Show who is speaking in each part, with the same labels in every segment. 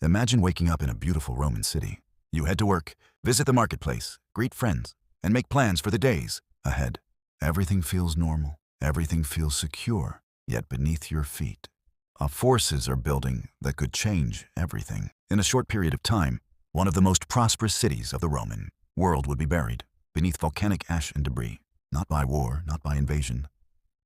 Speaker 1: Imagine waking up in a beautiful Roman city. You head to work, visit the marketplace, greet friends, and make plans for the days ahead. Everything feels normal. Everything feels secure. Yet beneath your feet, forces are building that could change everything. In a short period of time, one of the most prosperous cities of the Roman world would be buried beneath volcanic ash and debris. Not by war, not by invasion,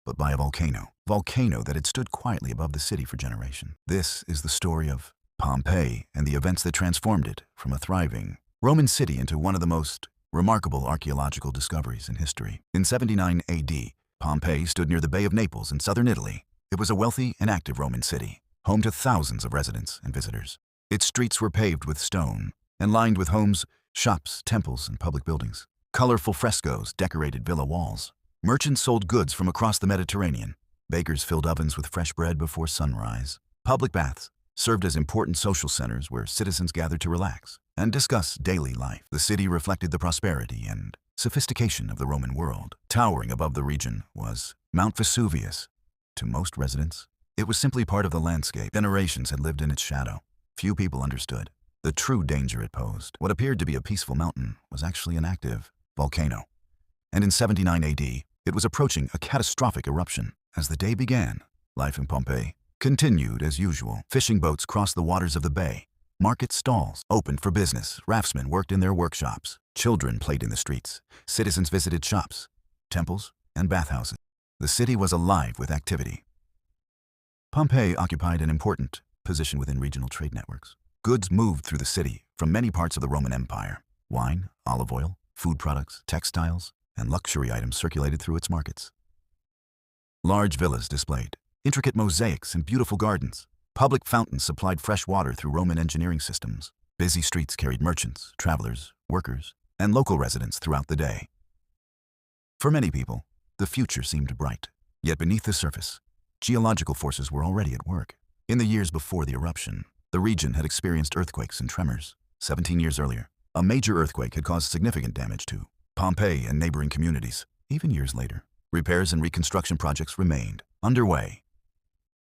Speaker 1: but by a volcano. Volcano that had stood quietly above the city for generations. This is the story of Pompeii and the events that transformed it from a thriving Roman city into one of the most remarkable archaeological discoveries in history. In 79 AD, Pompeii stood near the Bay of Naples in southern Italy. It was a wealthy and active Roman city, home to thousands of residents and visitors. Its streets were paved with stone and lined with homes, shops, temples, and public buildings. Colorful frescoes decorated villa walls. Merchants sold goods from across the Mediterranean. Bakers filled ovens with fresh bread before sunrise. Public baths served as important social centers where citizens gathered to relax and discuss daily life. The city reflected the prosperity and sophistication of the Roman world. Towering above the region was Mount Vesuvius. To most residents, it was simply part of the landscape. Generations had lived in its shadow. Few people understood the true danger it posed. What appeared to be a peaceful mountain was actually an active volcano. And in 79 AD, it was approaching a catastrophic eruption. As the day began, life in Pompeii continued as usual. Fishing boats crossed the waters of the bay. Market stalls opened for business. Raftsmen worked in their workshops. Children played in the streets. Citizens visited shops, temples, and bathhouses. The city was alive with activity. Pompeii occupied an important position within regional trade networks. Goods moved through the city from many parts of the Roman Empire. Wine, olive oil, food products, textiles, and luxury items circulated through its markets. Large villas displayed intricate mosaics and beautiful gardens. Public fountains supplied fresh water through Roman engineering systems. Busy streets carried merchants, travelers, workers, and local residents throughout the day. For many people, the future seemed bright. Yet beneath the surface, geological forces were already at work. In the years before the eruption, the region had experienced earthquakes and tremors. 17 years earlier, a major earthquake had caused significant damage to Pompeii and neighboring communities. Even years later, repairs and reconstruction projects remained underway.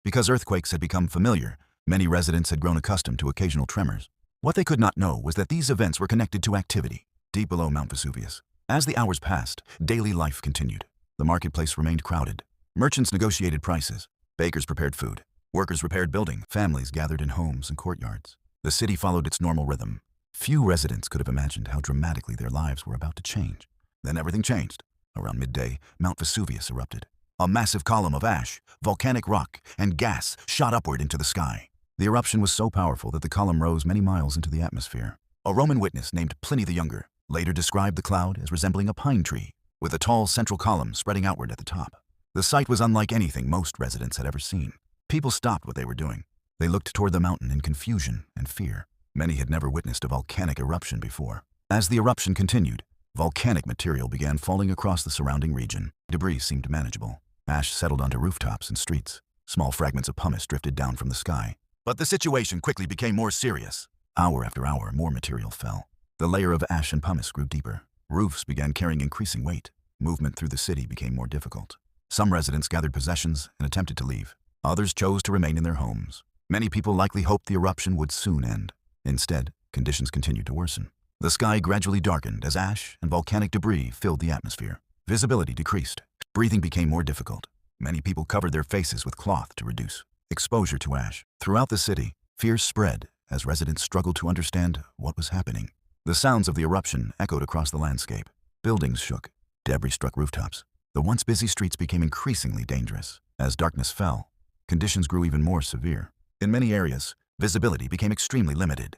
Speaker 1: Because earthquakes had become familiar, many residents had grown accustomed to occasional tremors. What they could not know was that these events were connected to activity deep below Mount Vesuvius. As the hours passed, daily life continued. The marketplace remained crowded. Merchants negotiated prices. Bakers prepared food. Workers repaired buildings. Families gathered in homes and courtyards. The city followed its normal rhythm. Few residents could have imagined how dramatically their lives were about to change. Then everything changed. Around midday, Mount Vesuvius erupted. A massive column of ash, volcanic rock, and gas shot upward into the sky. The eruption was so powerful that the column rose many miles into the atmosphere. A Roman witness named Pliny the Younger later described the cloud as resembling a pine tree, with a tall central column spreading outward at the top. The sight was unlike anything most residents had ever seen. People stopped what they were doing. They looked toward the mountain in confusion and fear. Many had never witnessed a volcanic eruption before. As the eruption continued, volcanic material began falling across the surrounding region. Debris seemed manageable. Ash settled onto rooftops and streets. Small fragments of pumice drifted down from the sky. But the situation quickly became more serious. Hour after hour, more material fell. The layer of ash and pumice grew deeper. Roofs began carrying increasing weight. Movement through the city became more difficult. Some residents gathered possessions and attempted to leave. Others chose to remain in their homes. Many people likely hoped the eruption would soon end. Instead, conditions continued to worsen. The sky gradually darkened as ash and volcanic debris filled the atmosphere. Visibility decreased. Breathing became more difficult. Many people covered their faces with cloth to reduce exposure to ash. Throughout the city, fear spread as residents struggled to understand what was happening. The sounds of the eruption echoed across the landscape. Buildings shook. Debris struck rooftops. The once busy streets became increasingly dangerous. As darkness fell, conditions grew even more severe. In many areas, visibility became extremely limited.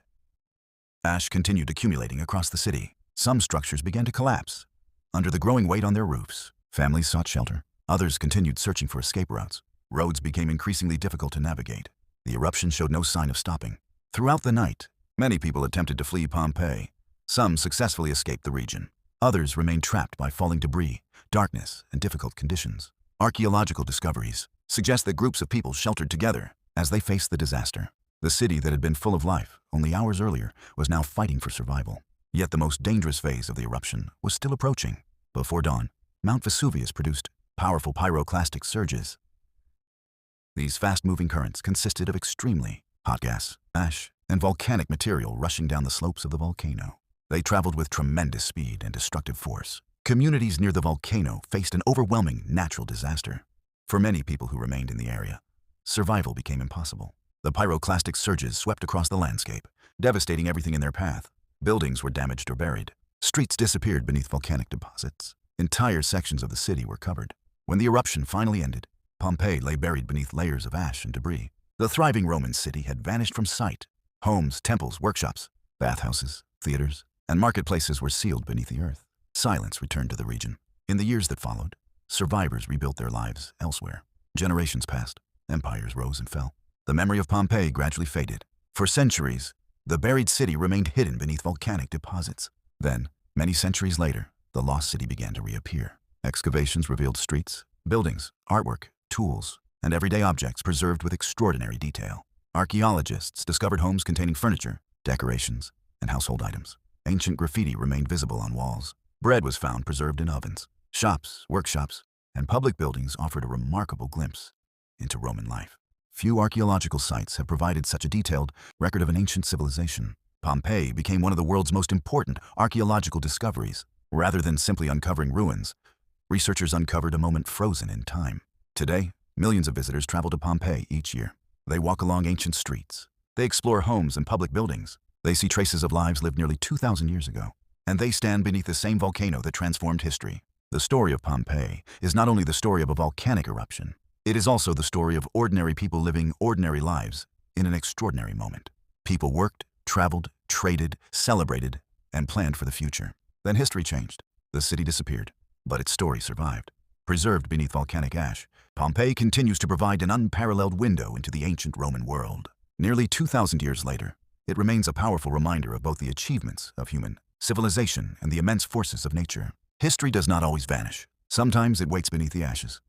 Speaker 1: Ash continued accumulating across the city. Some structures began to collapse. Under the growing weight on their roofs, families sought shelter. Others continued searching for escape routes. Roads became increasingly difficult to navigate. The eruption showed no sign of stopping. Throughout the night, many people attempted to flee Pompeii. Some successfully escaped the region. Others remained trapped by falling debris, darkness, and difficult conditions. Archaeological discoveries suggest that groups of people sheltered together as they faced the disaster. The city that had been full of life only hours earlier was now fighting for survival. Yet the most dangerous phase of the eruption was still approaching. Before dawn, Mount Vesuvius produced powerful pyroclastic surges. These fast-moving currents consisted of extremely hot gas, ash, and volcanic material rushing down the slopes of the volcano. They traveled with tremendous speed and destructive force. Communities near the volcano faced an overwhelming natural disaster. For many people who remained in the area, survival became impossible. The pyroclastic surges swept across the landscape, devastating everything in their path. Buildings were damaged or buried. Streets disappeared beneath volcanic deposits. Entire sections of the city were covered. When the eruption finally ended, Pompeii lay buried beneath layers of ash and debris. The thriving Roman city had vanished from sight. Homes, temples, workshops, bathhouses, theaters, and marketplaces were sealed beneath the earth. Silence returned to the region. In the years that followed, survivors rebuilt their lives elsewhere. Generations passed. Empires rose and fell. The memory of Pompeii gradually faded. For centuries, the buried city remained hidden beneath volcanic deposits. Then, many centuries later, the lost city began to reappear. Excavations revealed streets, buildings, artwork, tools, and everyday objects preserved with extraordinary detail. Archaeologists discovered homes containing furniture, decorations, and household items. Ancient graffiti remained visible on walls. Bread was found preserved in ovens. Shops, workshops, and public buildings offered a remarkable glimpse into Roman life. Few archaeological sites have provided such a detailed record of an ancient civilization. Pompeii became one of the world's most important archaeological discoveries. Rather than simply uncovering ruins, researchers uncovered a moment frozen in time. Today, millions of visitors travel to Pompeii each year. They walk along ancient streets. They explore homes and public buildings. They see traces of lives lived nearly 2,000 years ago. And they stand beneath the same volcano that transformed history. The story of Pompeii is not only the story of a volcanic eruption, it is also the story of ordinary people living ordinary lives in an extraordinary moment. People worked, traveled, traded, celebrated, and planned for the future. Then history changed. The city disappeared, but its story survived. Preserved beneath volcanic ash, Pompeii continues to provide an unparalleled window into the ancient Roman world. Nearly 2,000 years later, it remains a powerful reminder of both the achievements of human civilization and the immense forces of nature. History does not always vanish. Sometimes it waits beneath the ashes.